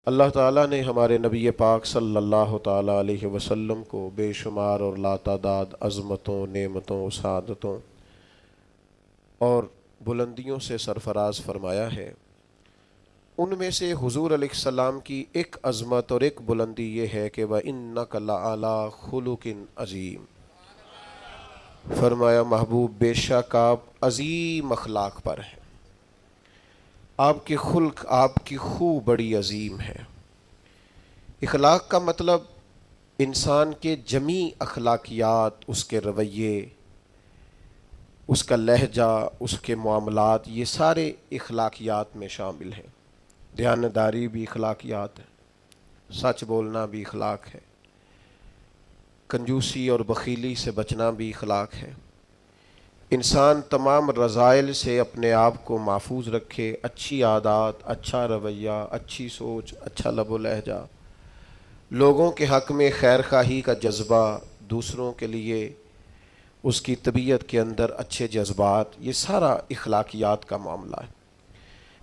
اللہ تعالیٰ نے ہمارے نبی پاک صلی اللہ تعالیٰ علیہ وسلم کو بے شمار اور لاتعداد عظمتوں، نعمتوں، سعادتوں اور بلندیوں سے سرفراز فرمایا ہے۔ ان میں سے حضور علیہ السلام کی ایک عظمت اور ایک بلندی یہ ہے کہ وَإِنَّكَ لَعَلَىٰ خُلُقٍ عظیم، فرمایا محبوب بے شک آپ عظیم اخلاق پر ہیں، آپ کے خلق، آپ کی خو بڑی عظیم ہے۔ اخلاق کا مطلب انسان کے جمیع اخلاقیات، اس کے رویے، اس کا لہجہ، اس کے معاملات، یہ سارے اخلاقیات میں شامل ہیں۔ دیانتداری بھی اخلاقیات ہے، سچ بولنا بھی اخلاق ہے، کنجوسی اور بخیلی سے بچنا بھی اخلاق ہے۔ انسان تمام رذائل سے اپنے آپ کو محفوظ رکھے، اچھی عادات، اچھا رویہ، اچھی سوچ، اچھا لب و لہجہ، لوگوں کے حق میں خیر خواہی کا جذبہ، دوسروں کے لیے اس کی طبیعت کے اندر اچھے جذبات، یہ سارا اخلاقیات کا معاملہ ہے۔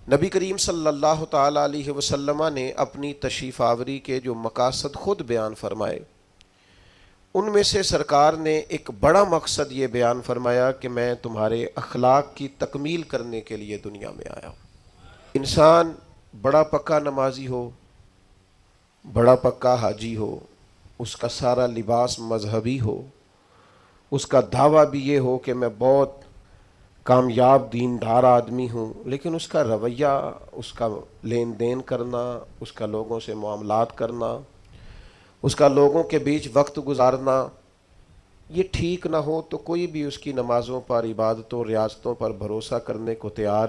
نبی کریم صلی اللہ تعالیٰ علیہ وسلم نے اپنی تشریف آوری کے جو مقاصد خود بیان فرمائے، ان میں سے سرکار نے ایک بڑا مقصد یہ بیان فرمایا کہ میں تمہارے اخلاق کی تکمیل کرنے کے لیے دنیا میں آیا ہوں۔ انسان بڑا پکا نمازی ہو، بڑا پکا حاجی ہو، اس کا سارا لباس مذہبی ہو، اس کا دعویٰ بھی یہ ہو کہ میں بہت کامیاب دیندار آدمی ہوں، لیکن اس کا رویہ، اس کا لین دین کرنا، اس کا لوگوں سے معاملات کرنا، اس کا لوگوں کے بیچ وقت گزارنا یہ ٹھیک نہ ہو تو کوئی بھی اس کی نمازوں پر، عبادتوں، ریاضتوں پر بھروسہ کرنے کو تیار۔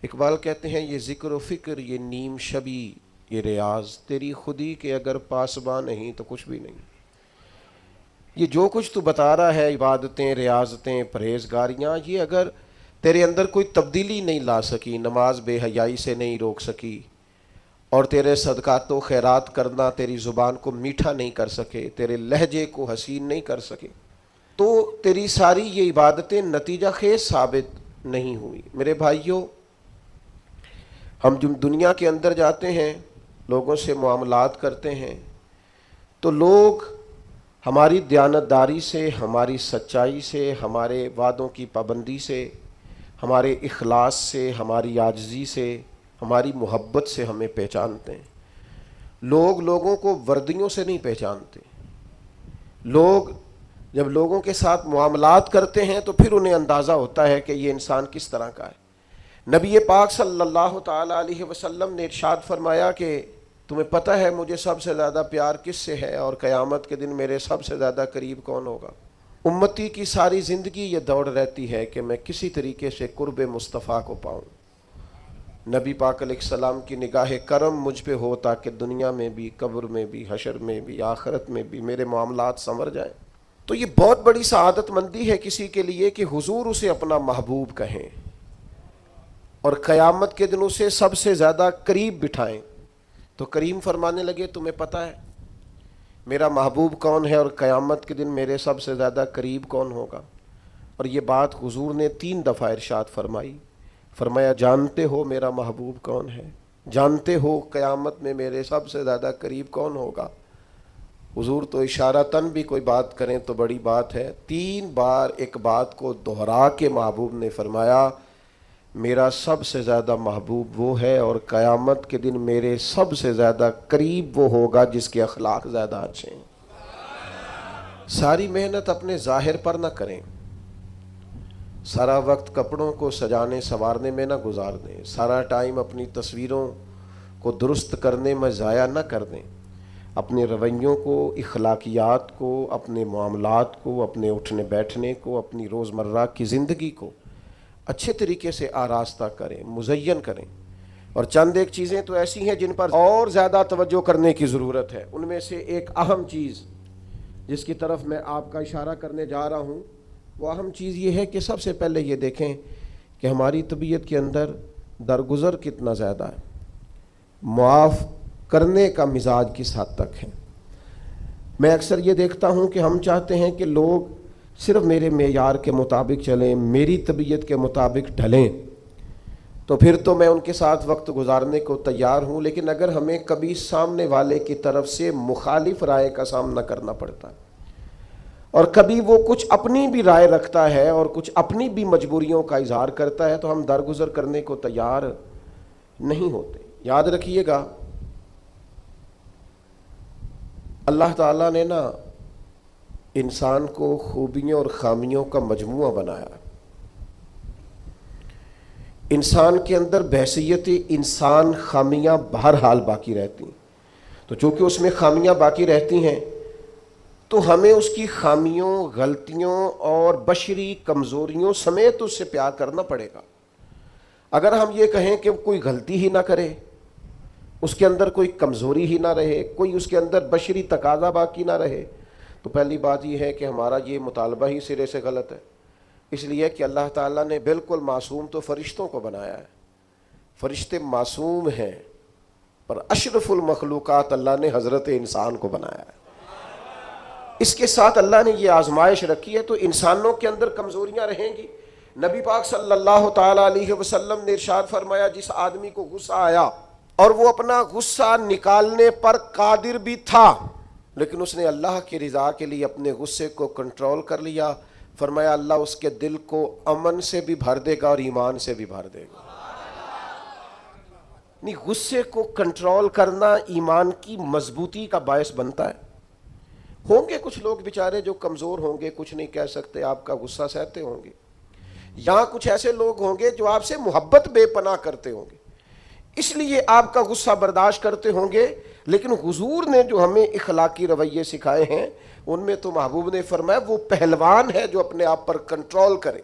اقبال کہتے ہیں یہ ذکر و فکر، یہ نیم شبی، یہ ریاض، تیری خودی کے اگر پاسباں نہیں تو کچھ بھی نہیں۔ یہ جو کچھ تو بتا رہا ہے، عبادتیں، ریاضتیں، پرہیزگاریاں، یہ اگر تیرے اندر کوئی تبدیلی نہیں لا سکی، نماز بے حیائی سے نہیں روک سکی، اور تیرے صدقات و خیرات کرنا تیری زبان کو میٹھا نہیں کر سکے، تیرے لہجے کو حسین نہیں کر سکے، تو تیری ساری یہ عبادتیں نتیجہ خیز ثابت نہیں ہوئی۔ میرے بھائیوں، ہم جب دنیا کے اندر جاتے ہیں، لوگوں سے معاملات کرتے ہیں، تو لوگ ہماری دیانتداری سے، ہماری سچائی سے، ہمارے وعدوں کی پابندی سے، ہمارے اخلاص سے، ہماری عاجزی سے، ہماری محبت سے ہمیں پہچانتے ہیں۔ لوگ لوگوں کو وردیوں سے نہیں پہچانتے۔ لوگ جب لوگوں کے ساتھ معاملات کرتے ہیں تو پھر انہیں اندازہ ہوتا ہے کہ یہ انسان کس طرح کا ہے۔ نبی پاک صلی اللہ تعالیٰ علیہ وسلم نے ارشاد فرمایا کہ تمہیں پتہ ہے مجھے سب سے زیادہ پیار کس سے ہے، اور قیامت کے دن میرے سب سے زیادہ قریب کون ہوگا؟ امتی کی ساری زندگی یہ دوڑ رہتی ہے کہ میں کسی طریقے سے قرب مصطفیٰ کو پاؤں۔ نبی پاک علیہ السلام کی نگاہ کرم مجھ پہ ہو تاکہ دنیا میں بھی، قبر میں بھی، حشر میں بھی، آخرت میں بھی میرے معاملات سنور جائیں۔ تو یہ بہت بڑی سعادت مندی ہے کسی کے لیے کہ حضور اسے اپنا محبوب کہیں اور قیامت کے دن اسے سب سے زیادہ قریب بٹھائیں۔ تو کریم فرمانے لگے تمہیں پتہ ہے میرا محبوب کون ہے، اور قیامت کے دن میرے سب سے زیادہ قریب کون ہوگا؟ اور یہ بات حضور نے 3 دفعہ ارشاد فرمائی۔ فرمایا جانتے ہو میرا محبوب کون ہے؟ جانتے ہو قیامت میں میرے سب سے زیادہ قریب کون ہوگا؟ حضور تو اشارتاً بھی کوئی بات کریں تو بڑی بات ہے، 3 بار ایک بات کو دہرا کے محبوب نے فرمایا میرا سب سے زیادہ محبوب وہ ہے، اور قیامت کے دن میرے سب سے زیادہ قریب وہ ہوگا جس کے اخلاق زیادہ اچھے ہیں۔ ساری محنت اپنے ظاہر پر نہ کریں، سارا وقت کپڑوں کو سجانے سنوارنے میں نہ گزار دیں، سارا ٹائم اپنی تصویروں کو درست کرنے میں ضائع نہ کر دیں۔ اپنے رویوں کو، اخلاقیات کو، اپنے معاملات کو، اپنے اٹھنے بیٹھنے کو، اپنی روزمرہ کی زندگی کو اچھے طریقے سے آراستہ کریں، مزین کریں۔ اور چند ایک چیزیں تو ایسی ہیں جن پر اور زیادہ توجہ کرنے کی ضرورت ہے۔ ان میں سے ایک اہم چیز جس کی طرف میں آپ کا اشارہ کرنے جا رہا ہوں، وہ اہم چیز یہ ہے کہ سب سے پہلے یہ دیکھیں کہ ہماری طبیعت کے اندر درگزر کتنا زیادہ ہے، معاف کرنے کا مزاج کس حد تک ہے۔ میں اکثر یہ دیکھتا ہوں کہ ہم چاہتے ہیں کہ لوگ صرف میرے معیار کے مطابق چلیں، میری طبیعت کے مطابق ڈھلیں، تو پھر تو میں ان کے ساتھ وقت گزارنے کو تیار ہوں، لیکن اگر ہمیں کبھی سامنے والے کی طرف سے مخالف رائے کا سامنا کرنا پڑتا ہے اور کبھی وہ کچھ اپنی بھی رائے رکھتا ہے اور کچھ اپنی بھی مجبوریوں کا اظہار کرتا ہے، تو ہم درگزر کرنے کو تیار نہیں ہوتے۔ یاد رکھیے گا، اللہ تعالیٰ نے نا انسان کو خوبیوں اور خامیوں کا مجموعہ بنایا۔ انسان کے اندر بحیثیت انسان خامیاں بہرحال باقی رہتی ہیں، تو چونکہ اس میں خامیاں باقی رہتی ہیں تو ہمیں اس کی خامیوں، غلطیوں اور بشری کمزوریوں سمیت اس سے پیار کرنا پڑے گا۔ اگر ہم یہ کہیں کہ کوئی غلطی ہی نہ کرے، اس کے اندر کوئی کمزوری ہی نہ رہے، کوئی اس کے اندر بشری تقاضا باقی نہ رہے، تو پہلی بات یہ ہے کہ ہمارا یہ مطالبہ ہی سرے سے غلط ہے، اس لیے کہ اللہ تعالیٰ نے بالکل معصوم تو فرشتوں کو بنایا ہے، فرشتے معصوم ہیں، پر اشرف المخلوقات اللہ نے حضرت انسان کو بنایا ہے۔ اس کے ساتھ اللہ نے یہ آزمائش رکھی ہے، تو انسانوں کے اندر کمزوریاں رہیں گی۔ نبی پاک صلی اللہ تعالیٰ علیہ وسلم نے ارشاد فرمایا، جس آدمی کو غصہ آیا اور وہ اپنا غصہ نکالنے پر قادر بھی تھا، لیکن اس نے اللہ کی رضا کے لیے اپنے غصے کو کنٹرول کر لیا، فرمایا اللہ اس کے دل کو امن سے بھی بھر دے گا اور ایمان سے بھی بھر دے گا۔ نہیں، غصے کو کنٹرول کرنا ایمان کی مضبوطی کا باعث بنتا ہے۔ ہوں گے کچھ لوگ بیچارے جو کمزور ہوں گے، کچھ نہیں کہہ سکتے، آپ کا غصہ سہتے ہوں گے، یہاں کچھ ایسے لوگ ہوں گے جو آپ سے محبت بے پناہ کرتے ہوں گے، اس لیے آپ کا غصہ برداشت کرتے ہوں گے، لیکن حضور نے جو ہمیں اخلاقی رویے سکھائے ہیں ان میں تو محبوب نے فرمایا وہ پہلوان ہے جو اپنے آپ پر کنٹرول کرے،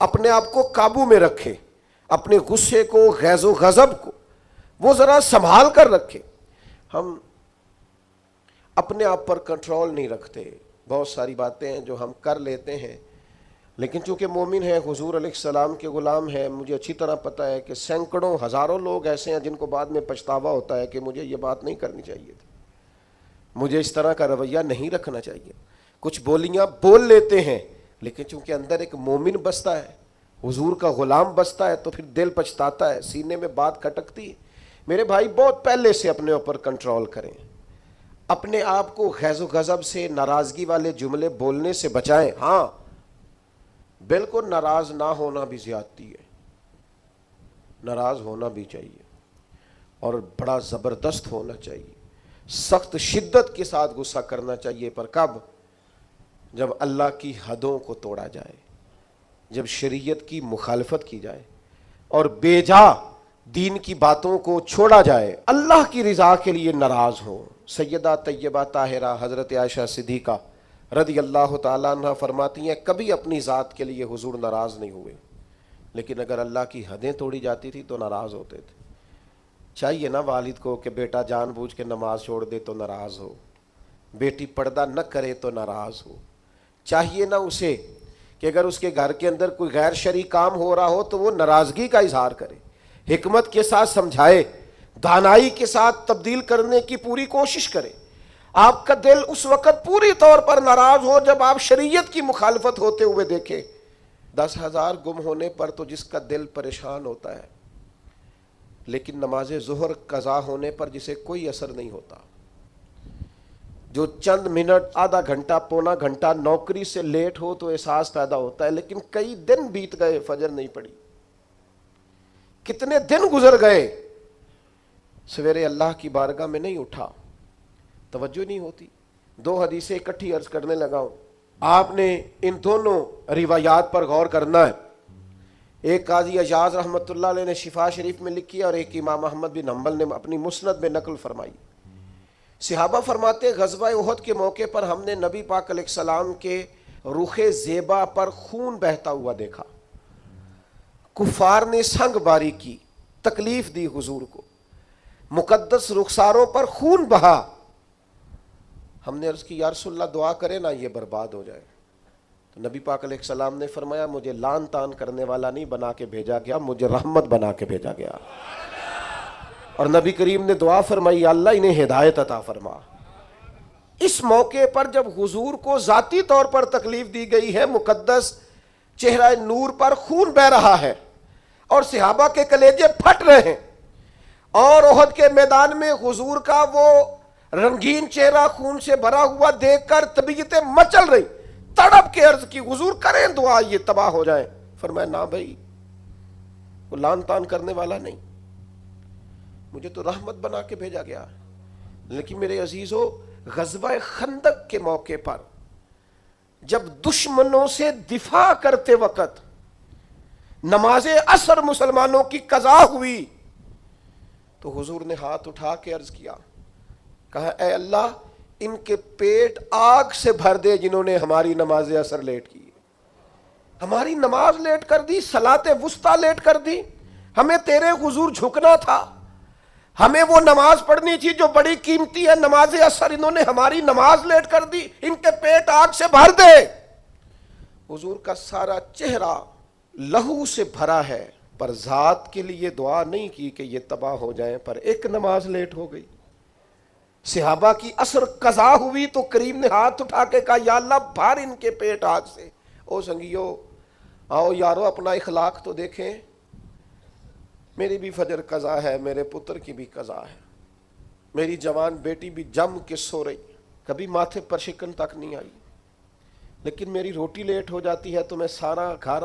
اپنے آپ کو قابو میں رکھے، اپنے غصے کو، غیظ و غضب کو وہ ذرا سنبھال کر رکھے۔ ہم اپنے آپ پر کنٹرول نہیں رکھتے، بہت ساری باتیں ہیں جو ہم کر لیتے ہیں، لیکن چونکہ مومن ہے، حضور علیہ السلام کے غلام ہے، مجھے اچھی طرح پتہ ہے کہ سینکڑوں ہزاروں لوگ ایسے ہیں جن کو بعد میں پچھتاوا ہوتا ہے کہ مجھے یہ بات نہیں کرنی چاہیے تھی، مجھے اس طرح کا رویہ نہیں رکھنا چاہیے۔ کچھ بولیاں بول لیتے ہیں، لیکن چونکہ اندر ایک مومن بستا ہے، حضور کا غلام بستا ہے، تو پھر دل پچھتاتا ہے، سینے میں بات کھٹکتی ہے۔ میرے بھائی بہت پہلے سے اپنے اوپر کنٹرول کریں، اپنے آپ کو غیظ و غضب سے، ناراضگی والے جملے بولنے سے بچائیں۔ ہاں بالکل ناراض نہ ہونا بھی زیادتی ہے، ناراض ہونا بھی چاہیے اور بڑا زبردست ہونا چاہیے، سخت شدت کے ساتھ غصہ کرنا چاہیے، پر کب؟ جب اللہ کی حدوں کو توڑا جائے، جب شریعت کی مخالفت کی جائے اور بے جا دین کی باتوں کو چھوڑا جائے، اللہ کی رضا کے لیے ناراض ہو۔ سیدہ طیبہ طاہرہ حضرت عائشہ صدیقہ رضی اللہ تعالیٰ عنہ فرماتی ہیں کبھی اپنی ذات کے لیے حضور ناراض نہیں ہوئے، لیکن اگر اللہ کی حدیں توڑی جاتی تھی تو ناراض ہوتے تھے۔ چاہیے نا والد کو کہ بیٹا جان بوجھ کے نماز چھوڑ دے تو ناراض ہو، بیٹی پردہ نہ کرے تو ناراض ہو، چاہیے نا اسے کہ اگر اس کے گھر کے اندر کوئی غیر شرعی کام ہو رہا ہو تو وہ ناراضگی کا اظہار کرے، حکمت کے ساتھ سمجھائے، دانائی کے ساتھ تبدیل کرنے کی پوری کوشش کرے۔ آپ کا دل اس وقت پوری طور پر ناراض ہو جب آپ شریعت کی مخالفت ہوتے ہوئے دیکھیں۔ 10,000 گم ہونے پر تو جس کا دل پریشان ہوتا ہے، لیکن نماز ظہر قضا ہونے پر جسے کوئی اثر نہیں ہوتا، جو چند منٹ، آدھا گھنٹہ، پونا گھنٹہ نوکری سے لیٹ ہو تو احساس پیدا ہوتا ہے، لیکن کئی دن بیت گئے، فجر نہیں پڑی، کتنے دن گزر گئے، سویرے اللہ کی بارگاہ میں نہیں اٹھا، توجہ نہیں ہوتی۔ 2 حدیثیں اکٹھی عرض کرنے لگا ہوں، آپ نے ان دونوں روایات پر غور کرنا ہے۔ ایک قاضی اعجاز رحمۃ اللہ علیہ نے شفا شریف میں لکھی اور ایک امام احمد بن حنبل نے اپنی مسند میں نقل فرمائی۔ صحابہ فرماتے غزوہ احد کے موقع پر ہم نے نبی پاک علیہ السلام کے رخ زیبا پر خون بہتا ہوا دیکھا، کفار نے سنگ باری کی، تکلیف دی حضور کو، مقدس رخساروں پر خون بہا۔ ہم نے عرض کی یا رسول اللہ دعا کرے نا یہ برباد ہو جائے، تو نبی پاک علیہ السلام نے فرمایا مجھے لان تان کرنے والا نہیں بنا کے بھیجا گیا، مجھے رحمت بنا کے بھیجا گیا۔ اور نبی کریم نے دعا فرمائی اللہ انہیں ہدایت عطا فرما۔ اس موقع پر جب حضور کو ذاتی طور پر تکلیف دی گئی ہے، مقدس چہرہ نور پر خون بہ رہا ہے، اور صحابہ کے کلیجے پھٹ رہے ہیں، اور احد کے میدان میں حضور کا وہ رنگین چہرہ خون سے بھرا ہوا دیکھ کر طبیعتیں مچل رہی، تڑپ کے عرض کی حضور کریں دعا یہ تباہ ہو جائیں۔ فرمایا نہ بھائی، وہ لان تان کرنے والا نہیں، مجھے تو رحمت بنا کے بھیجا گیا۔ لیکن میرے عزیزو، غزوہ خندق کے موقع پر جب دشمنوں سے دفاع کرتے وقت نماز عصر مسلمانوں کی قضا ہوئی تو حضور نے ہاتھ اٹھا کے عرض کیا، کہا اے اللہ ان کے پیٹ آگ سے بھر دے جنہوں نے ہماری نماز عصر لیٹ کی، ہماری نماز لیٹ کر دی، صلاۃ وسطیٰ لیٹ کر دی، ہمیں تیرے حضور جھکنا تھا، ہمیں وہ نماز پڑھنی تھی جو بڑی قیمتی ہے، نماز عصر انہوں نے ہماری نماز لیٹ کر دی، ان کے پیٹ آگ سے بھر دے۔ حضور کا سارا چہرہ لہو سے بھرا ہے، پر ذات کے لیے دعا نہیں کی کہ یہ تباہ ہو جائیں، پر ایک نماز لیٹ ہو گئی۔ صحابہ کی عصر قضا ہوئی تو کریم نے ہاتھ اٹھا کے کہا یا اللہ بھر ان کے پیٹ آگ سے۔ او سنگیو، آؤ یارو اپنا اخلاق تو دیکھیں، میری بھی فجر قضا ہے، میرے پتر کی بھی قضا ہے، میری جوان بیٹی بھی جم کے سو رہی، کبھی ماتھے پر شکن تک نہیں آئی، لیکن میری روٹی لیٹ ہو جاتی ہے تو میں سارا گھر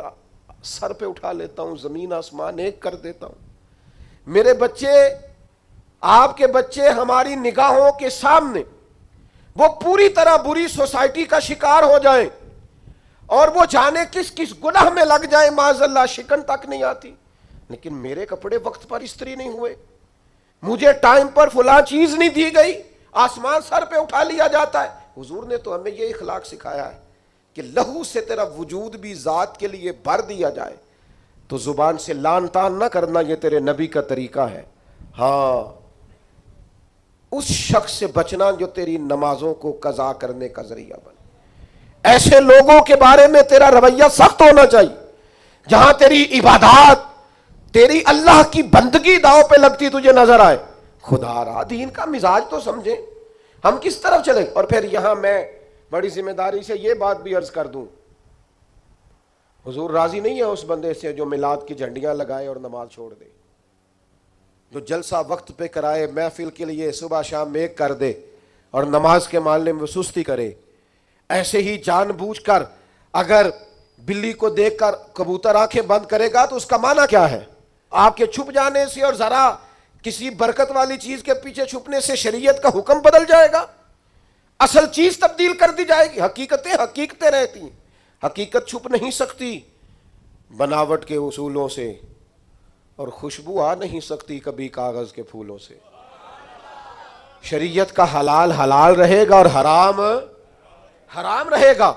سر پہ اٹھا لیتا ہوں، زمین آسمان ایک کر دیتا ہوں۔ میرے بچے، آپ کے بچے ہماری نگاہوں کے سامنے وہ پوری طرح بری سوسائٹی کا شکار ہو جائیں اور وہ جانے کس کس گناہ میں لگ جائیں، معاذ اللہ شکن تک نہیں آتی، لیکن میرے کپڑے وقت پر استری نہیں ہوئے، مجھے ٹائم پر فلاں چیز نہیں دی گئی، آسمان سر پہ اٹھا لیا جاتا ہے۔ حضور نے تو ہمیں یہ اخلاق سکھایا ہے کہ لہو سے تیرا وجود بھی ذات کے لیے بھر دیا جائے تو زبان سے لان تان نہ کرنا، یہ تیرے نبی کا طریقہ ہے۔ ہاں، اس شخص سے بچنا جو تیری نمازوں کو قضا کرنے کا ذریعہ بنے۔ ایسے لوگوں کے بارے میں تیرا رویہ سخت ہونا چاہیے، جہاں تیری عبادات، تیری اللہ کی بندگی داؤ پہ لگتی تجھے نظر آئے، خدا را دین کا مزاج تو سمجھیں، ہم کس طرف چلیں۔ اور پھر یہاں میں بڑی ذمہ داری سے یہ بات بھی عرض کر دوں، حضور راضی نہیں ہے اس بندے سے جو میلاد کی جھنڈیاں لگائے اور نماز چھوڑ دے، جو جلسہ وقت پہ کرائے، محفل کے لیے صبح شام ایک کر دے اور نماز کے معاملے میں سستی کرے۔ ایسے ہی جان بوجھ کر اگر بلی کو دیکھ کر کبوتر آنکھیں بند کرے گا تو اس کا معنی کیا ہے؟ آپ کے چھپ جانے سے اور ذرا کسی برکت والی چیز کے پیچھے چھپنے سے شریعت کا حکم بدل جائے گا، اصل چیز تبدیل کر دی جائے گی۔ حقیقتیں حقیقتیں رہتی ہیں، حقیقت چھپ نہیں سکتی بناوٹ کے اصولوں سے، اور خوشبو آ نہیں سکتی کبھی کاغذ کے پھولوں سے۔ شریعت کا حلال حلال رہے گا اور حرام حرام رہے گا۔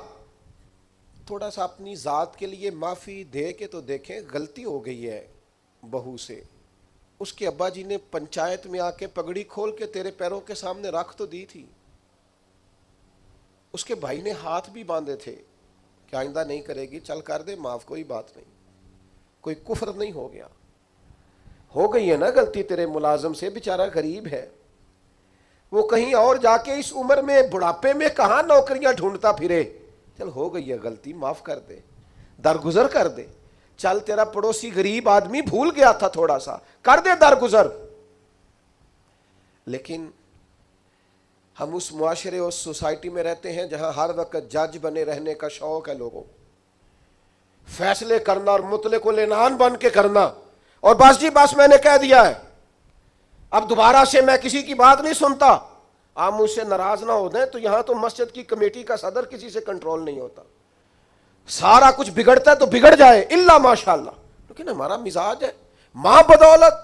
تھوڑا سا اپنی ذات کے لیے معافی دے کے تو دیکھیں، غلطی ہو گئی ہے بہو سے، اس کے ابا جی نے پنچایت میں آ کے پگڑی کھول کے تیرے پیروں کے سامنے رکھ تو دی تھی، اس کے بھائی نے ہاتھ بھی باندھے تھے کہ آئندہ نہیں کرے گی، چل کر دے معاف، کوئی بات نہیں، کوئی کفر نہیں ہو گیا۔ ہو گئی ہے نا غلطی تیرے ملازم سے، بیچارہ غریب ہے، وہ کہیں اور جا کے اس عمر میں بڑھاپے میں کہاں نوکریاں ڈھونڈتا پھرے، چل ہو گئی ہے غلطی، معاف کر دے، درگزر کر دے۔ چل تیرا پڑوسی غریب آدمی بھول گیا تھا، تھوڑا سا کر دے درگزر۔ لیکن ہم اس معاشرے اور سوسائٹی میں رہتے ہیں جہاں ہر وقت جج بنے رہنے کا شوق ہے لوگوں، فیصلے کرنا اور مطلق العنان بن کے کرنا، اور بس جی بس میں نے کہہ دیا ہے، اب دوبارہ سے میں کسی کی بات نہیں سنتا۔ آپ مجھ سے ناراض نہ ہو دیں تو یہاں تو مسجد کی کمیٹی کا صدر کسی سے کنٹرول نہیں ہوتا، سارا کچھ بگڑتا ہے تو بگڑ جائے الا ماشاءاللہ، لیکن ہمارا مزاج ہے ماں بدولت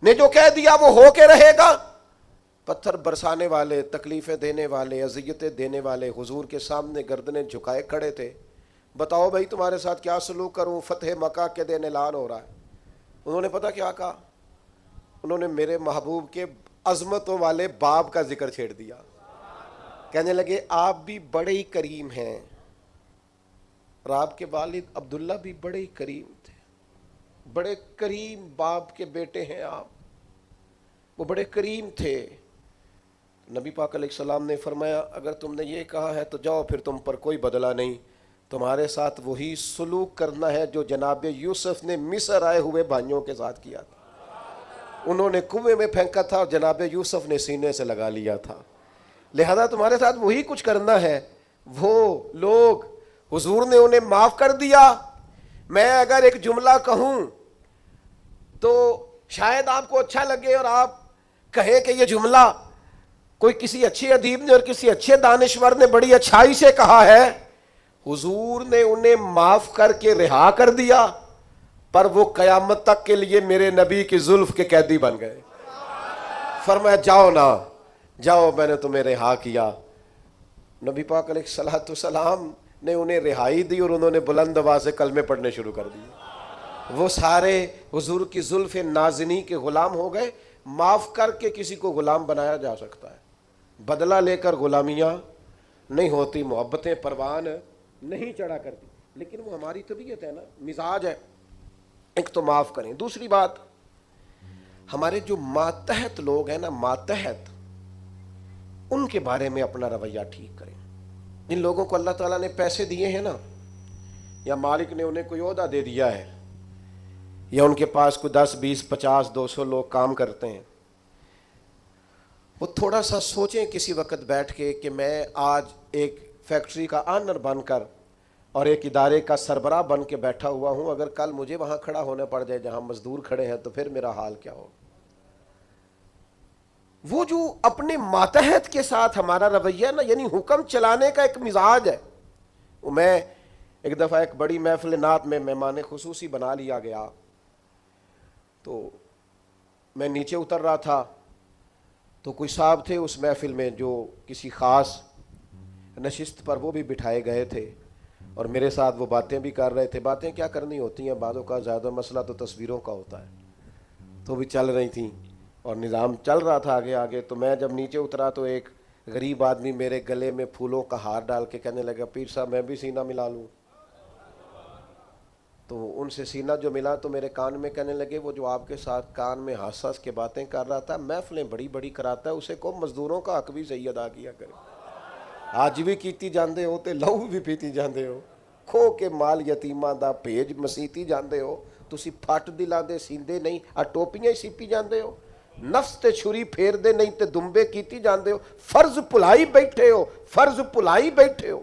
نے جو کہہ دیا وہ ہو کے رہے گا۔ پتھر برسانے والے، تکلیفیں دینے والے، اذیتیں دینے والے حضور کے سامنے گردنیں جھکائے کھڑے تھے، بتاؤ بھائی تمہارے ساتھ کیا سلوک کروں، فتح مکہ کے دن اعلان ہو رہا ہے۔ انہوں نے پتہ کیا کہا؟ انہوں نے میرے محبوب کے عظمتوں والے باب کا ذکر چھیڑ دیا، کہنے لگے آپ بھی بڑے ہی کریم ہیں، اور آپ کے والد عبداللہ بھی بڑے ہی کریم تھے، بڑے کریم باپ کے بیٹے ہیں آپ، وہ بڑے کریم تھے۔ نبی پاک علیہ السلام نے فرمایا اگر تم نے یہ کہا ہے تو جاؤ، پھر تم پر کوئی بدلہ نہیں، تمہارے ساتھ وہی سلوک کرنا ہے جو جناب یوسف نے مصر آئے ہوئے بھائیوں کے ساتھ کیا تھا. انہوں نے کنویں میں پھینکا تھا اور جناب یوسف نے سینے سے لگا لیا تھا. لہذا تمہارے ساتھ وہی کچھ کرنا ہے. وہ لوگ حضور نے انہیں معاف کر دیا. میں اگر ایک جملہ کہوں تو شاید آپ کو اچھا لگے اور آپ کہیں کہ یہ جملہ کوئی کسی اچھے ادیب نے اور کسی اچھے دانشور نے بڑی اچھائی سے کہا ہے. حضور نے انہیں معاف کر کے رہا کر دیا، پر وہ قیامت تک کے لیے میرے نبی کی زلف کے قیدی بن گئے. فرمایا جاؤ نا جاؤ، میں نے تمہیں رہا کیا. نبی پاک علیہ الصلوۃ والسلام نے انہیں رہائی دی اور انہوں نے بلند آواز سے کلمے پڑھنے شروع کر دیے. وہ سارے حضور کی زلف نازنی کے غلام ہو گئے. معاف کر کے کسی کو غلام بنایا جا سکتا ہے، بدلہ لے کر غلامیاں نہیں ہوتی، محبتیں پروان نہیں چڑھا کرتی. لیکن وہ ہماری طبیعت ہے نا، مزاج ہے. ایک تو معاف کریں. دوسری بات، ہمارے جو ماتحت لوگ ہیں نا، ماتحت، ان کے بارے میں اپنا رویہ ٹھیک کریں. جن لوگوں کو اللہ تعالیٰ نے پیسے دیے ہیں نا، یا مالک نے انہیں کوئی عہدہ دے دیا ہے، یا ان کے پاس کوئی 10 20 50 200 لوگ کام کرتے ہیں، وہ تھوڑا سا سوچیں کسی وقت بیٹھ کے کہ میں آج ایک فیکٹری کا آنر بن کر اور ایک ادارے کا سربراہ بن کے بیٹھا ہوا ہوں، اگر کل مجھے وہاں کھڑا ہونا پڑ جائے جہاں مزدور کھڑے ہیں تو پھر میرا حال کیا ہوگا. وہ جو اپنے ماتحت کے ساتھ ہمارا رویہ نا، یعنی حکم چلانے کا ایک مزاج ہے. وہ میں ایک دفعہ ایک بڑی محفل نعت میں مہمان خصوصی بنا لیا گیا، تو میں نیچے اتر رہا تھا تو کوئی صاحب تھے اس محفل میں جو کسی خاص نشست پر وہ بھی بٹھائے گئے تھے اور میرے ساتھ وہ باتیں بھی کر رہے تھے. باتیں کیا کرنی ہوتی ہیں، بعضوں کا زیادہ مسئلہ تو تصویروں کا ہوتا ہے، تو بھی چل رہی تھیں اور نظام چل رہا تھا آگے آگے. تو میں جب نیچے اترا تو ایک غریب آدمی میرے گلے میں پھولوں کا ہار ڈال کے کہنے لگا، پیر صاحب میں بھی سینہ ملا لوں. تو ان سے سینہ جو ملا تو میرے کان میں کہنے لگے، وہ جو آپ کے ساتھ کان میں ہنس ہنس کے باتیں کر رہا تھا، محفلیں بڑی بڑی کراتا ہے، اسے کو مزدوروں کا حق بھی صحیح ادا کیا کرے. آج بھی کیتی جاندے ہو تے لہو بھی پیتی جاندے ہو، کھو کے مال یتیماں دا بھیج مسیتی جاندے ہو. تسی پھٹ دلاندے سیندے نہیں، آ ٹوپیاں ہی سیپی جاندے ہو. نفس تے چھری پھیر دے نہیں تے دمبے کیتی جاندے ہو. فرض بھلائی بیٹھے ہو، فرض بھلائی بیٹھے ہو،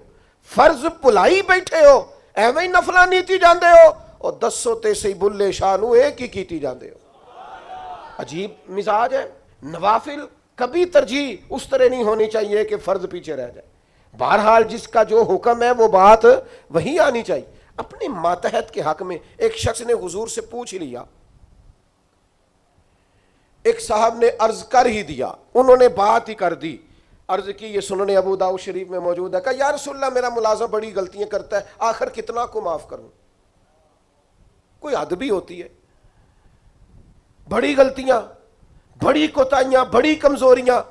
فرض بھلائی بیٹھے ہو، ایویں ہی نفلاں نیتی جاندے ہو اور 10 تے سی بلے شاہ نو ایک ہی کیتی جاندے ہو. عجیب مزاج ہے. نوافل کبھی ترجیح اس طرح نہیں ہونی چاہیے کہ فرض پیچھے رہ جائے. بہرحال جس کا جو حکم ہے وہ بات وہی آنی چاہیے. اپنے ماتحت کے حق میں ایک شخص نے حضور سے پوچھ لیا، ایک صاحب نے عرض کر ہی دیا، انہوں نے بات ہی کر دی. عرض کی، یہ سنن ابو داؤد شریف میں موجود ہے، کہ یا رسول اللہ میرا ملازم بڑی غلطیاں کرتا ہے، آخر کتنا کو معاف کروں؟ کوئی حد بھی ہوتی ہے. بڑی غلطیاں، بڑی کوتاہیاں، بڑی کمزوریاں،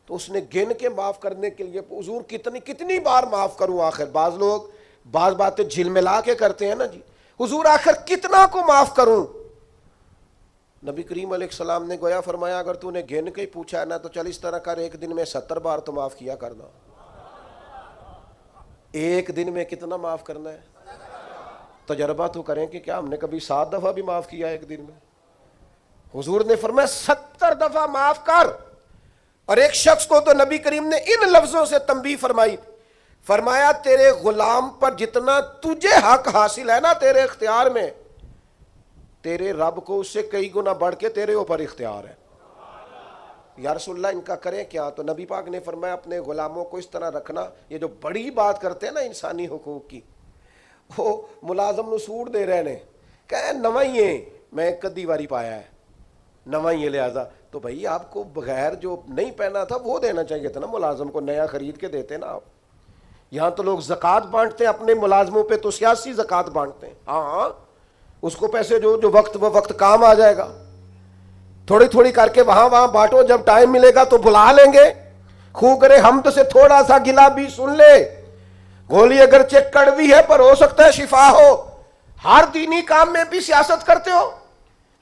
تو اس نے گن کے معاف کرنے کے لیے، حضور کتنی بار معاف کروں آخر؟ بعض لوگ بعض باتیں جھلملا کے کرتے ہیں نا جی، حضور آخر کتنا کو معاف کروں؟ نبی کریم علیہ السلام نے گویا فرمایا، اگر تو نے گن کے ہی پوچھا ہے نا تو چل اس طرح کر، ایک دن میں 70 بار تو معاف کیا کرنا. ایک دن میں کتنا معاف کرنا ہے؟ تجربہ تو کریں کہ کیا ہم نے کبھی 7 دفعہ بھی معاف کیا ایک دن میں؟ حضور نے فرمایا 70 دفعہ معاف کر. اور ایک شخص کو تو نبی کریم نے ان لفظوں سے تنبیہ فرمائی، فرمایا تیرے غلام پر جتنا تجھے حق حاصل ہے نا تیرے اختیار میں، تیرے رب کو اس سے کئی گنا بڑھ کے تیرے اوپر اختیار ہے. یا رسول اللہ ان کا کریں کیا؟ تو نبی پاک نے فرمایا اپنے غلاموں کو اس طرح رکھنا. یہ جو بڑی بات کرتے ہیں نا انسانی حقوق کی، وہ ملازم نو سوٹ دے رہے نے، کہ نواں ہی ہے، میں کدی واری پایا ہے نواں ہی ہے، لہذا تو بھائی آپ کو بغیر جو نہیں پہنا تھا وہ دینا چاہیے تھا نا، ملازم کو نیا خرید کے دیتے نا آپ. یہاں تو لوگ زکوٰۃ بانٹتے ہیں اپنے ملازموں پہ، تو سیاسی زکوٰۃ بانٹتے ہیں. ہاں اس کو پیسے جو وقت کام آ جائے گا، تھوڑی تھوڑی کر کے وہاں بانٹو، جب ٹائم ملے گا تو بلا لیں گے. خو کرے حمد سے تھوڑا سا گلا بھی سن لے، گولی اگرچہ کڑوی ہے پر ہو سکتا ہے شفا ہو. ہر دینی کام میں بھی سیاست کرتے ہو،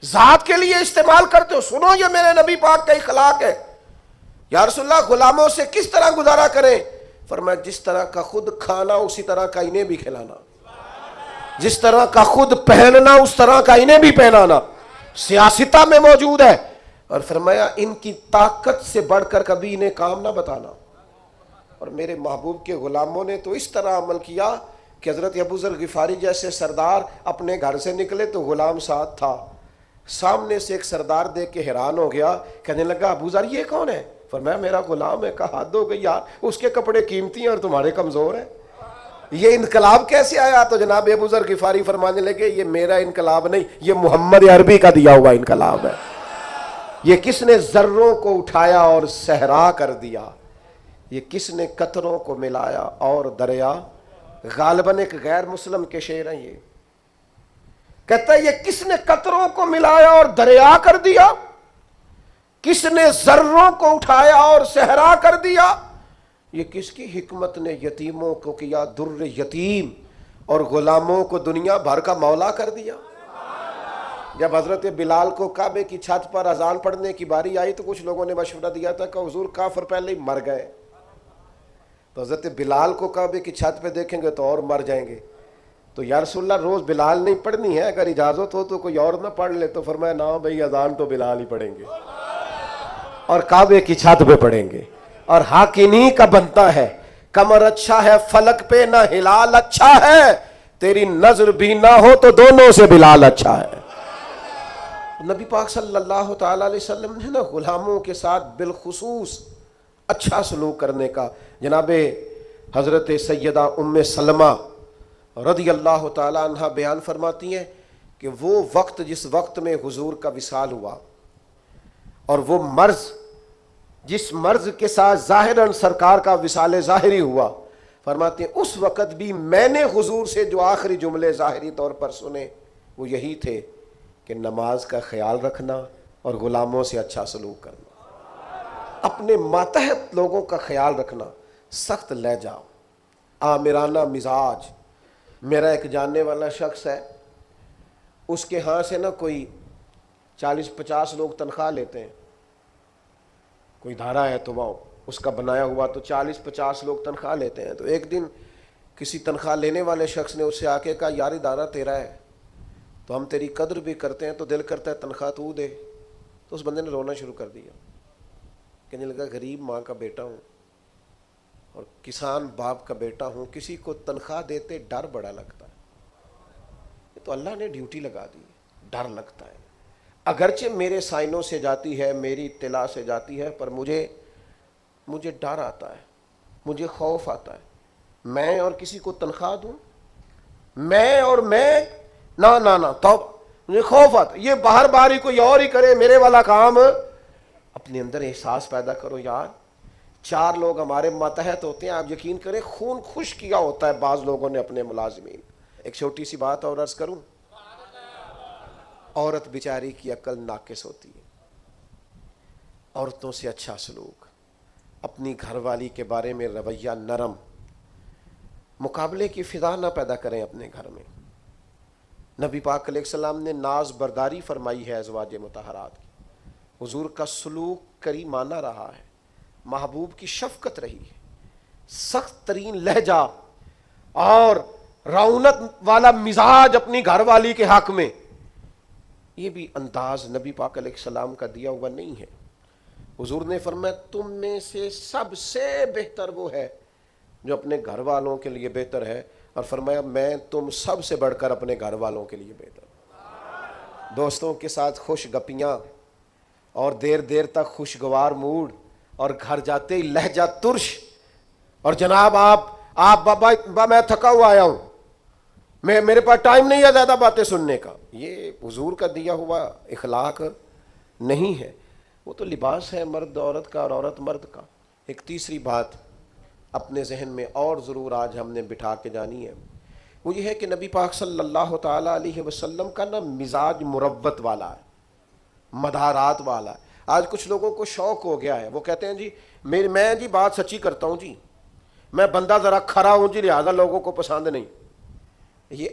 ذات کے لیے استعمال کرتے ہو. سنو یہ میرے نبی پاک کا اخلاق ہے. یا رسول اللہ غلاموں سے کس طرح گزارا کریں؟ فرمایا جس طرح کا خود کھانا اسی طرح کا انہیں بھی کھلانا، جس طرح کا خود پہننا اس طرح کا انہیں بھی پہنانا، سیاستہ میں موجود ہے۔ اور فرمایا ان کی طاقت سے بڑھ کر کبھی انہیں کام نہ بتانا۔ اور میرے محبوب کے غلاموں نے تو اس طرح عمل کیا کہ حضرت ابو ذر غفاری جیسے سردار اپنے گھر سے نکلے تو غلام ساتھ تھا، سامنے سے ایک سردار دیکھ کے حیران ہو گیا، کہنے لگا ابو ذر یہ کون ہے؟ فرمایا میرا غلام ہے۔ کہا حد ہو گئی یار، اس کے کپڑے قیمتی ہیں اور تمہارے کمزور ہیں، یہ انقلاب کیسے آیا؟ تو جناب ابو ذر غفاری فرمانے لگے یہ میرا انقلاب نہیں، یہ محمد عربی کا دیا ہوا انقلاب ہے۔ یہ کس نے ذروں کو اٹھایا اور صحرا کر دیا، یہ کس نے قطروں کو ملایا اور دریا، غالباً ایک غیر مسلم کے شعر ہیں یہ، کہتا ہے یہ کس نے قطروں کو ملایا اور دریا کر دیا، کس نے ذروں کو اٹھایا اور صحرا کر دیا، یہ کس کی حکمت نے یتیموں کو کیا در یتیم اور غلاموں کو دنیا بھر کا مولا کر دیا۔ جب حضرت بلال کو کعبے کی چھت پر اذان پڑھنے کی باری آئی تو کچھ لوگوں نے مشورہ دیا تھا کہ حضور کافر پہلے ہی مر گئے، تو حضرت بلال کو کعبے کی چھت پہ دیکھیں گے تو اور مر جائیں گے، تو یا رسول اللہ روز بلال نہیں پڑھنی ہے، اگر اجازت ہو تو کوئی اور نہ پڑھ لے۔ تو فرمایا نا بھائی اذان تو بلال ہی پڑھیں گے اور کعبے کی چھت پہ پڑھیں گے، اور حق انہی کا بنتا ہے۔ کمر اچھا ہے فلک پہ نہ ہلال اچھا ہے، تیری نظر بھی نہ ہو تو دونوں سے بلال اچھا ہے۔ نبی پاک صلی اللہ تعالی علیہ وسلم نے نا غلاموں کے ساتھ بالخصوص اچھا سلوک کرنے کا، جناب حضرت سیدہ ام سلمہ رضی اللہ تعالی عنہ بیان فرماتی ہیں کہ وہ وقت جس وقت میں حضور کا وصال ہوا اور وہ مرض جس مرض کے ساتھ ظاہراً سرکار کا وصال ظاہری ہوا، فرماتے ہیں اس وقت بھی میں نے حضور سے جو آخری جملے ظاہری طور پر سنے وہ یہی تھے کہ نماز کا خیال رکھنا اور غلاموں سے اچھا سلوک کرنا، اپنے ماتحت لوگوں کا خیال رکھنا، سخت لہجہ، آمرانہ مزاج۔ میرا ایک جاننے والا شخص ہے، اس کے ہاں سے نا کوئی 40-50 لوگ تنخواہ لیتے ہیں، کوئی ادارہ ہے تو وہ اس کا بنایا ہوا تو 40-50 لوگ تنخواہ لیتے ہیں۔ تو ایک دن کسی تنخواہ لینے والے شخص نے اس سے آ کے کہا یار ادارہ تیرا ہے تو ہم تیری قدر بھی کرتے ہیں، تو دل کرتا ہے تنخواہ تو دے۔ تو اس بندے نے رونا شروع کر دیا، کہنے لگا غریب ماں کا بیٹا ہوں اور کسان باپ کا بیٹا ہوں، کسی کو تنخواہ دیتے ڈر بڑا لگتا ہے، یہ تو اللہ نے ڈیوٹی لگا دی، ڈر لگتا ہے، اگرچہ میرے سائنوں سے جاتی ہے، میری اطلاع سے جاتی ہے، پر مجھے ڈر آتا ہے، مجھے خوف آتا ہے، میں اور کسی کو تنخواہ دوں، میں نہ تو مجھے خوف آتا ہے، یہ باہر باہر ہی کوئی اور ہی کرے میرے والا کام۔ اپنے اندر احساس پیدا کرو یار 4 لوگ ہمارے ماتحت ہوتے ہیں، آپ یقین کریں خون خوش کیا ہوتا ہے بعض لوگوں نے اپنے ملازمین۔ ایک چھوٹی سی بات اور عرض کروں، عورت بیچاری کی عقل ناقص ہوتی ہے، عورتوں سے اچھا سلوک، اپنی گھر والی کے بارے میں رویہ نرم، مقابلے کی فضا نہ پیدا کریں اپنے گھر میں۔ نبی پاک علیہ السلام نے ناز برداری فرمائی ہے ازواج مطہرات کی، حضور کا سلوک کریمانہ رہا ہے، محبوب کی شفقت رہی ہے، سخت ترین لہجہ اور رعونت والا مزاج اپنی گھر والی کے حق میں، یہ بھی انداز نبی پاک علیہ السلام کا دیا ہوا نہیں ہے۔ حضور نے فرمایا تم میں سے سب سے بہتر وہ ہے جو اپنے گھر والوں کے لیے بہتر ہے، اور فرمایا میں تم سب سے بڑھ کر اپنے گھر والوں کے لیے بہتر ہوں۔ دوستوں کے ساتھ خوش گپیاں اور دیر دیر تک خوشگوار موڈ، اور گھر جاتے ہی لہجہ ترش، اور جناب آپ بابا میں تھکا ہوا آیا ہوں، میرے پاس ٹائم نہیں ہے زیادہ باتیں سننے کا، یہ حضور کا دیا ہوا اخلاق نہیں ہے، وہ تو لباس ہے مرد عورت کا اور عورت مرد کا۔ ایک تیسری بات اپنے ذہن میں اور ضرور آج ہم نے بٹھا کے جانی ہے، وہ یہ ہے کہ نبی پاک صلی اللہ تعالی علیہ وسلم کا نا مزاج مروت والا ہے، مدارات والا ہے۔ آج کچھ لوگوں کو شوق ہو گیا ہے، وہ کہتے ہیں جی میں جی بات سچی کرتا ہوں جی، میں بندہ ذرا کھرا ہوں جی لہذا لوگوں کو پسند نہیں۔ یہ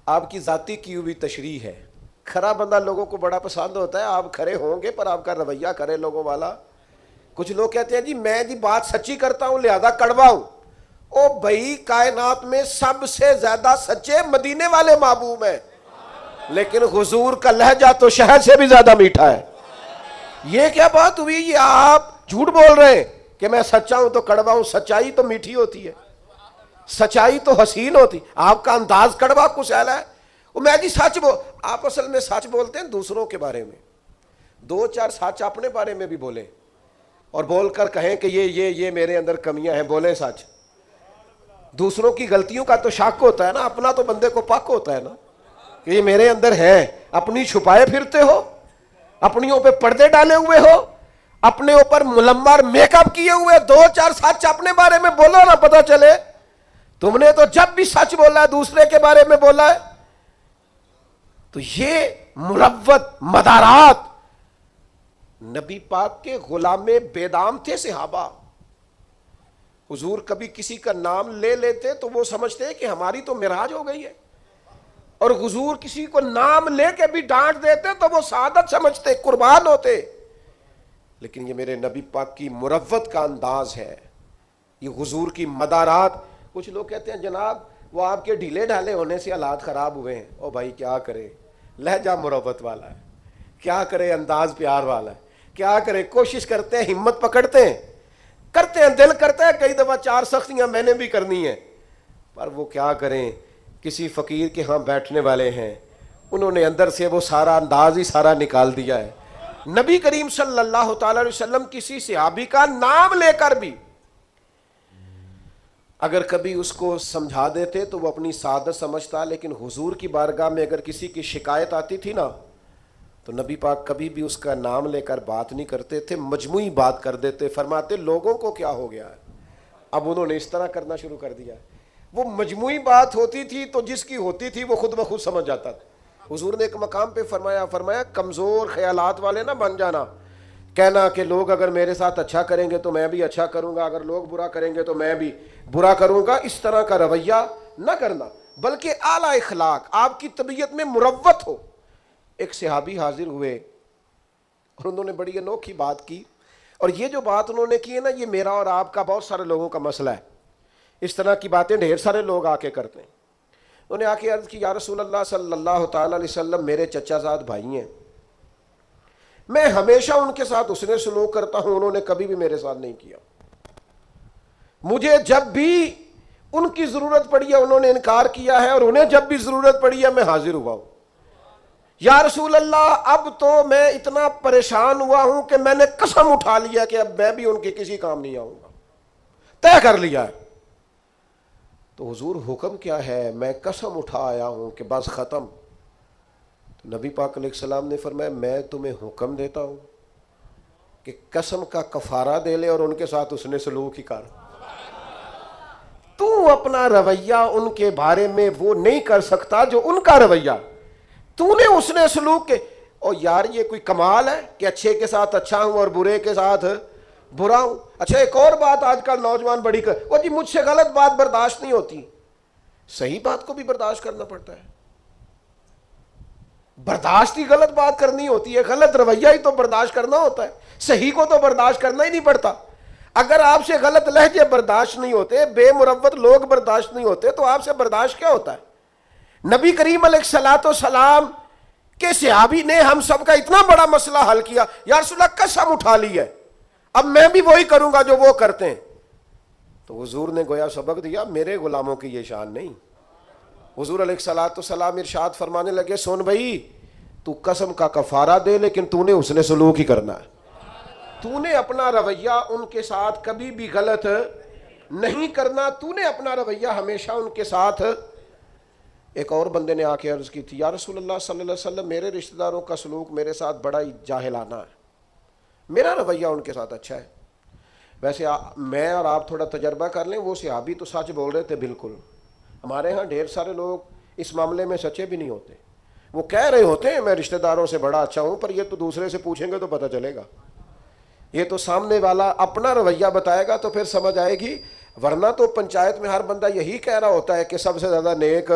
آپ کی ذاتی کی ہوئی تشریح ہے، کھرا بندہ لوگوں کو بڑا پسند ہوتا ہے، آپ کھرے ہوں گے پر آپ کا رویہ کرے لوگوں والا کچھ لوگ کہتے ہیں جی میں جی بات سچی کرتا ہوں لہذا کڑوا ہوں. او بھائی کائنات میں سب سے زیادہ سچے مدینے والے محبوب ہیں, لیکن حضور کا لہجہ تو شہد سے بھی زیادہ میٹھا ہے. یہ کیا بات ہوئی؟ یہ آپ جھوٹ بول رہے ہیں کہ میں سچا ہوں تو کڑوا ہوں. سچائی تو میٹھی ہوتی ہے, سچائی تو حسین ہوتی. آپ کا انداز کڑوا کچھ ایسا ہے. میں جی سچ آپ اصل میں سچ بولتے ہیں دوسروں کے بارے میں, دو چار سچ اپنے بارے میں بھی بولیں اور بول کر کہیں کہ یہ میرے اندر کمیاں ہیں. بولیں سچ. دوسروں کی غلطیوں کا تو شک ہوتا ہے نا, اپنا تو بندے کو پک ہوتا ہے نا کہ یہ میرے اندر ہے. اپنی چھپائے پھرتے ہو, اپنیوں پہ پردے ڈالے ہوئے ہو, اپنے اوپر ملمر میک اپ کیے ہوئے. دو چار سچ اپنے بارے میں بولو نا, پتا چلے. تم نے تو جب بھی سچ بولا ہے دوسرے کے بارے میں بولا ہے. تو یہ مروت مدارات. نبی پاک کے غلام بیدام تھے صحابہ. حضور کبھی کسی کا نام لے لیتے تو وہ سمجھتے کہ ہماری تو معراج ہو گئی ہے, اور حضور کسی کو نام لے کے بھی ڈانٹ دیتے تو وہ سعادت سمجھتے, قربان ہوتے. لیکن یہ میرے نبی پاک کی مروت کا انداز ہے, یہ حضور کی مدارات. کچھ لوگ کہتے ہیں جناب وہ آپ کے ڈھیلے ڈھالے ہونے سے حالات خراب ہوئے ہیں. او بھائی کیا کرے, لہجہ مروت والا ہے, کیا کرے انداز پیار والا ہے, کیا کرے. کوشش کرتے ہیں, ہمت پکڑتے ہیں, کرتے ہیں, دل کرتا ہے کئی دفعہ چار سختیاں میں نے بھی کرنی ہیں, پر وہ کیا کریں. کسی فقیر کے ہاں بیٹھنے والے ہیں, انہوں نے اندر سے وہ سارا انداز ہی سارا نکال دیا ہے. نبی کریم صلی اللہ تعالی علیہ وسلم کسی صحابی کا نام لے کر بھی اگر کبھی اس کو سمجھا دیتے تو وہ اپنی سعادت سمجھتا, لیکن حضور کی بارگاہ میں اگر کسی کی شکایت آتی تھی نا تو نبی پاک کبھی بھی اس کا نام لے کر بات نہیں کرتے تھے, مجموعی بات کر دیتے. فرماتے لوگوں کو کیا ہو گیا ہے, اب انہوں نے اس طرح کرنا شروع کر دیا. وہ مجموعی بات ہوتی تھی تو جس کی ہوتی تھی وہ خود بخود سمجھ جاتا تھا. حضور نے ایک مقام پہ فرمایا کمزور خیالات والے نہ بن جانا, کہنا کہ لوگ اگر میرے ساتھ اچھا کریں گے تو میں بھی اچھا کروں گا, اگر لوگ برا کریں گے تو میں بھی برا کروں گا. اس طرح کا رویہ نہ کرنا, بلکہ اعلیٰ اخلاق, آپ کی طبیعت میں مروت ہو. ایک صحابی حاضر ہوئے اور انہوں نے بڑی انوکھی بات کی, اور یہ جو بات انہوں نے کی ہے نا یہ میرا اور آپ کا بہت سارے لوگوں کا مسئلہ ہے. اس طرح کی باتیں ڈھیر سارے لوگ آ کے کرتے ہیں. انہوں نے آ کے عرض کی یا رسول اللہ صلی اللہ تعالی علیہ وسلم میرے چچا زاد بھائی ہیں, میں ہمیشہ ان کے ساتھ حسن سلوک کرتا ہوں, انہوں نے کبھی بھی میرے ساتھ نہیں کیا. مجھے جب بھی ان کی ضرورت پڑی ہے انہوں نے انکار کیا ہے, اور انہیں جب بھی ضرورت پڑی ہے میں حاضر ہوا ہوں. یا رسول اللہ اب تو میں اتنا پریشان ہوا ہوں کہ میں نے قسم اٹھا لیا کہ اب میں بھی ان کے کسی کام نہیں آؤں گا, طے کر لیا ہے. تو حضور حکم کیا ہے؟ میں قسم اٹھا آیا ہوں کہ بس ختم. تو نبی پاک علیہ السلام نے فرمایا میں تمہیں حکم دیتا ہوں کہ قسم کا کفارہ دے لے اور ان کے ساتھ اس نے سلوک ہی کر. تو اپنا رویہ ان کے بارے میں وہ نہیں کر سکتا جو ان کا رویہ. تو نے اس نے سلوک کے اور یار یہ کوئی کمال ہے کہ اچھے کے ساتھ اچھا ہوں اور برے کے ساتھ برا ہوں. اچھا ایک اور بات آج کل نوجوان بڑی وہ جی مجھ سے غلط بات برداشت نہیں ہوتی. صحیح بات کو بھی برداشت کرنا پڑتا ہے. برداشت ہی غلط بات کرنی ہوتی ہے, غلط رویہ ہی تو برداشت کرنا ہوتا ہے, صحیح کو تو برداشت کرنا ہی نہیں پڑتا. اگر آپ سے غلط لہجے برداشت نہیں ہوتے, بے مروت لوگ برداشت نہیں ہوتے, تو آپ سے برداشت کیا ہوتا ہے؟ نبی کریم علیہ الصلوۃ والسلام کے صحابی نے ہم سب کا اتنا بڑا مسئلہ حل کیا. یا رسول اللہ قسم اٹھا لی ہے اب میں بھی وہی کروں گا جو وہ کرتے ہیں. تو حضور نے گویا سبق دیا, میرے غلاموں کی یہ شان نہیں. حضور علیہ الصلوۃ والسلام ارشاد فرمانے لگے سن بھائی تو قسم کا کفارہ دے لیکن تو نے حسن سلوک ہی کرنا ہے. تو نے اپنا رویہ ان کے ساتھ کبھی بھی غلط نہیں کرنا, تو نے اپنا رویہ ہمیشہ ان کے ساتھ. ایک اور بندے نے آ کے عرض کی تھی یا رسول اللہ صلی اللہ علیہ وسلم میرے رشتہ داروں کا سلوک میرے ساتھ بڑا ہی جاہلانہ ہے, میرا رویہ ان کے ساتھ اچھا ہے. ویسے میں اور آپ تھوڑا تجربہ کر لیں, وہ صحابی تو سچ بول رہے تھے بالکل. ہمارے ہاں ڈھیر سارے لوگ اس معاملے میں سچے بھی نہیں ہوتے. وہ کہہ رہے ہوتے ہیں میں رشتہ داروں سے بڑا اچھا ہوں, پر یہ تو دوسرے سے پوچھیں گے تو پتہ چلے گا. یہ تو سامنے والا اپنا رویہ بتائے گا تو پھر سمجھ آئے گی, ورنہ تو پنچایت میں ہر بندہ یہی کہہ رہا ہوتا ہے کہ سب سے زیادہ نیک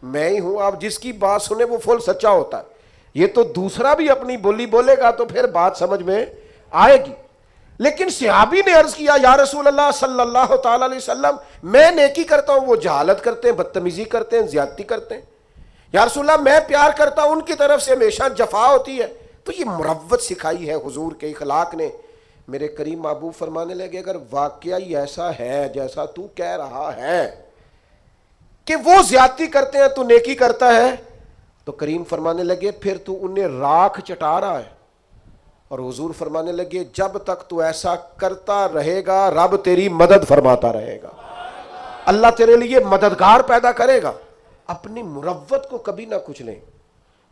میں ہی ہوں. آپ جس کی بات سنیں وہ فل سچا ہوتا ہے. یہ تو دوسرا بھی اپنی بولی بولے گا تو پھر بات سمجھ میں آئے گی. لیکن صحابی نے عرض کیا یا رسول اللہ صلی اللہ تعالی علیہ وسلم میں نیکی کرتا ہوں، وہ جہالت کرتے ہیں، بدتمیزی کرتے ہیں، زیادتی کرتے ہیں۔ یا رسول اللہ میں پیار کرتا ہوں، ان کی طرف سے ہمیشہ جفا ہوتی ہے۔ تو یہ مروت سکھائی ہے حضور کے اخلاق نے۔ میرے کریم محبوب فرمانے لگے اگر واقعہ ہی ایسا ہے جیسا تو کہہ رہا ہے کہ وہ زیادتی کرتے ہیں تو نیکی کرتا ہے، تو کریم فرمانے لگے پھر تو انہیں راکھ چٹا رہا ہے۔ اور حضور فرمانے لگے جب تک تو ایسا کرتا رہے گا رب تیری مدد فرماتا رہے گا، اللہ تیرے لیے مددگار پیدا کرے گا۔ اپنی مروت کو کبھی نہ کچلیں۔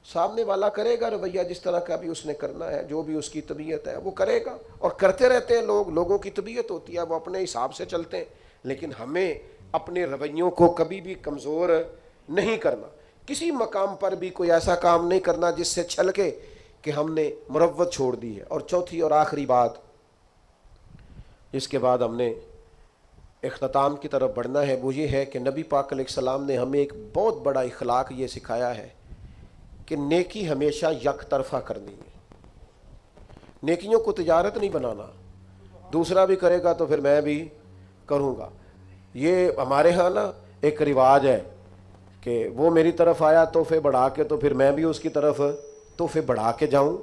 سامنے والا کرے گا رویہ جس طرح کا بھی اس نے کرنا ہے، جو بھی اس کی طبیعت ہے وہ کرے گا، اور کرتے رہتے ہیں لوگ، لوگوں کی طبیعت ہوتی ہے وہ اپنے حساب سے چلتے ہیں، لیکن ہمیں اپنے رویوں کو کبھی بھی کمزور نہیں کرنا۔ کسی مقام پر بھی کوئی ایسا کام نہیں کرنا جس سے چھلکے کہ ہم نے مروت چھوڑ دی ہے۔ اور چوتھی اور آخری بات جس کے بعد ہم نے اختتام کی طرف بڑھنا ہے وہ یہ ہے کہ نبی پاک علیہ السلام نے ہمیں ایک بہت بڑا اخلاق یہ سکھایا ہے کہ نیکی ہمیشہ یک طرفہ کرنی ہے۔ نیکیوں کو تجارت نہیں بنانا، دوسرا بھی کرے گا تو پھر میں بھی کروں گا۔ یہ ہمارے ہاں نا ایک رواج ہے کہ وہ میری طرف آیا تحفے بڑھا کے تو پھر میں بھی اس کی طرف تحفے بڑھا کے جاؤں۔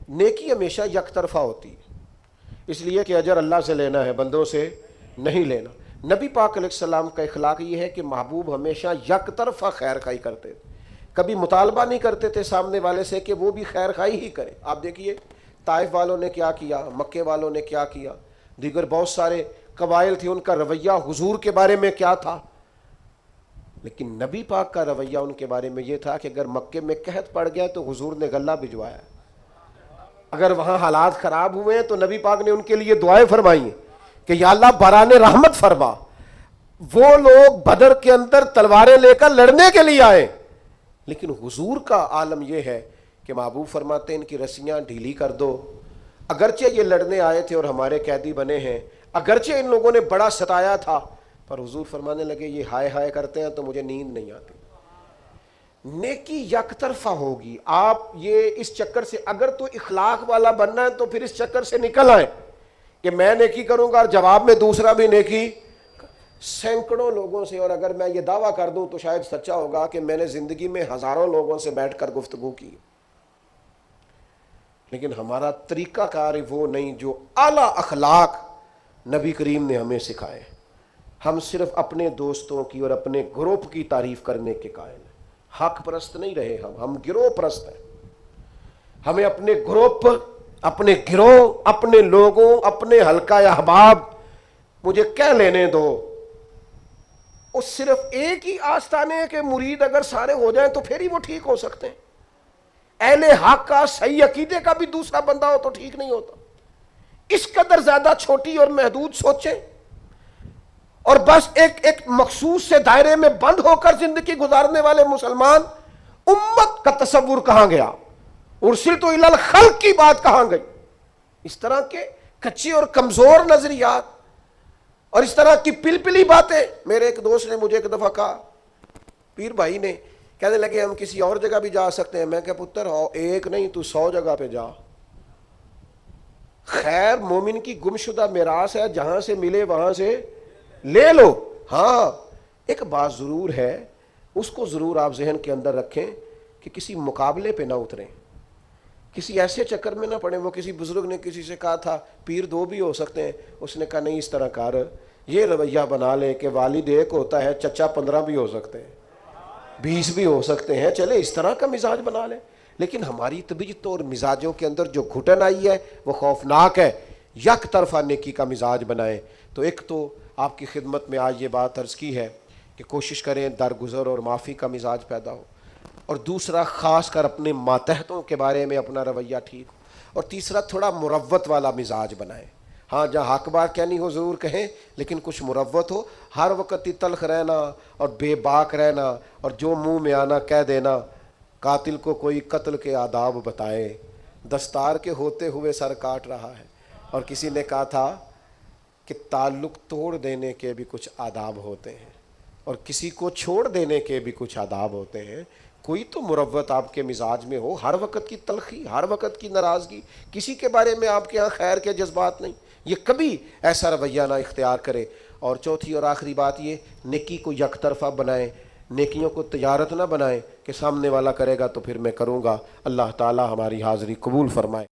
نیکی ہمیشہ یک طرفہ ہوتی ہے، اس لیے کہ اجر اللہ سے لینا ہے، بندوں سے نہیں لینا۔ نبی پاک علیہ السلام کا اخلاق یہ ہے کہ محبوب ہمیشہ یک طرفہ خیر خواہی کرتے تھے، کبھی مطالبہ نہیں کرتے تھے سامنے والے سے کہ وہ بھی خیر خواہی ہی کرے۔ آپ دیکھیے طائف والوں نے کیا کیا، مکے والوں نے کیا کیا، دیگر بہت سارے قبائل تھے، ان کا رویہ حضور کے بارے میں کیا تھا، لیکن نبی پاک کا رویہ ان کے بارے میں یہ تھا کہ اگر مکے میں قحط پڑ گیا تو حضور نے غلہ بھجوایا، اگر وہاں حالات خراب ہوئے ہیں تو نبی پاک نے ان کے لیے دعائیں فرمائی ہیں کہ یا اللہ باران رحمت فرما۔ وہ لوگ بدر کے اندر تلواریں لے کر لڑنے کے لیے آئے، لیکن حضور کا عالم یہ ہے کہ محبوب فرماتے ہیں ان کی رسیاں ڈھیلی کر دو، اگرچہ یہ لڑنے آئے تھے اور ہمارے قیدی بنے ہیں، اگرچہ ان لوگوں نے بڑا ستایا تھا، پر حضور فرمانے لگے یہ ہائے ہائے کرتے ہیں تو مجھے نیند نہیں آتی۔ نیکی یک طرفہ ہوگی۔ آپ یہ اس چکر سے اگر تو اخلاق والا بننا ہے تو پھر اس چکر سے نکل آئیں کہ میں نیکی کروں گا اور جواب میں دوسرا بھی نیکی۔ سینکڑوں لوگوں سے، اور اگر میں یہ دعویٰ کر دوں تو شاید سچا ہوگا کہ میں نے زندگی میں ہزاروں لوگوں سے بیٹھ کر گفتگو کی، لیکن ہمارا طریقہ کار وہ نہیں جو اعلیٰ اخلاق نبی کریم نے ہمیں سکھائے۔ ہم صرف اپنے دوستوں کی اور اپنے گروپ کی تعریف کرنے کے قائل ہیں، حق پرست نہیں رہے، ہم گروہ پرست ہیں۔ ہمیں اپنے گروپ، اپنے گروہ، اپنے لوگوں، اپنے حلقہ احباب مجھے کہہ لینے دو۔ وہ صرف ایک ہی آستانے کے مرید اگر سارے ہو جائیں تو پھر ہی وہ ٹھیک ہو سکتے ہیں۔ اہل حق کا صحیح عقیدے کا بھی دوسرا بندہ ہو تو ٹھیک نہیں ہوتا۔ اس قدر زیادہ چھوٹی اور محدود سوچیں اور بس ایک مخصوص سے دائرے میں بند ہو کر زندگی گزارنے والے مسلمان، امت کا تصور کہاں گیا؟ ارسلت الی الخلق کی بات کہاں گئی؟ اس طرح کے کچے اور کمزور نظریات اور اس طرح کی پلپلی باتیں۔ میرے ایک دوست نے مجھے ایک دفعہ کہا، پیر بھائی نے کہنے لگے ہم کسی اور جگہ بھی جا سکتے ہیں۔ میں کہا پتر ایک نہیں تو 100 جگہ پہ جا، خیر مومن کی گمشدہ میراث ہے، جہاں سے ملے وہاں سے لے لو۔ ہاں ایک بات ضرور ہے، اس کو ضرور آپ ذہن کے اندر رکھیں کہ کسی مقابلے پہ نہ اتریں، کسی ایسے چکر میں نہ پڑیں۔ وہ کسی بزرگ نے کسی سے کہا تھا پیر 2 بھی ہو سکتے ہیں، اس نے کہا نہیں اس طرح کر، یہ رویہ بنا لے کہ والد ایک ہوتا ہے، چچا 15 بھی ہو سکتے ہیں، 20 بھی ہو سکتے ہیں، چلے اس طرح کا مزاج بنا لیں۔ لیکن ہماری طبیعت اور مزاجوں کے اندر جو گھٹن آئی ہے وہ خوفناک ہے۔ یک طرفہ نیکی کا مزاج بنائیں۔ تو ایک تو آپ کی خدمت میں آج یہ بات عرض کی ہے کہ کوشش کریں درگزر اور معافی کا مزاج پیدا ہو، اور دوسرا خاص کر اپنے ماتحتوں کے بارے میں اپنا رویہ ٹھیک ہو، اور تیسرا تھوڑا مروت والا مزاج بنائیں۔ ہاں جہاں حق بات کہنی ہو ضرور کہیں، لیکن کچھ مروت ہو۔ ہر وقت ہی تلخ رہنا اور بے باک رہنا اور جو منہ میں آنا کہہ دینا، قاتل کو کوئی قتل کے آداب بتائے، دستار کے ہوتے ہوئے سر کاٹ رہا ہے۔ اور کسی نے کہا تھا کہ تعلق توڑ دینے کے بھی کچھ آداب ہوتے ہیں اور کسی کو چھوڑ دینے کے بھی کچھ آداب ہوتے ہیں۔ کوئی تو مروت آپ کے مزاج میں ہو، ہر وقت کی تلخی، ہر وقت کی ناراضگی، کسی کے بارے میں آپ کے ہاں خیر کے جذبات نہیں۔ یہ کبھی ایسا رویہ نہ اختیار کرے۔ اور چوتھی اور آخری بات یہ، نیکی کو یک طرفہ بنائیں، نیکیوں کو تجارت نہ بنائیں کہ سامنے والا کرے گا تو پھر میں کروں گا۔ اللہ تعالی ہماری حاضری قبول فرمائے۔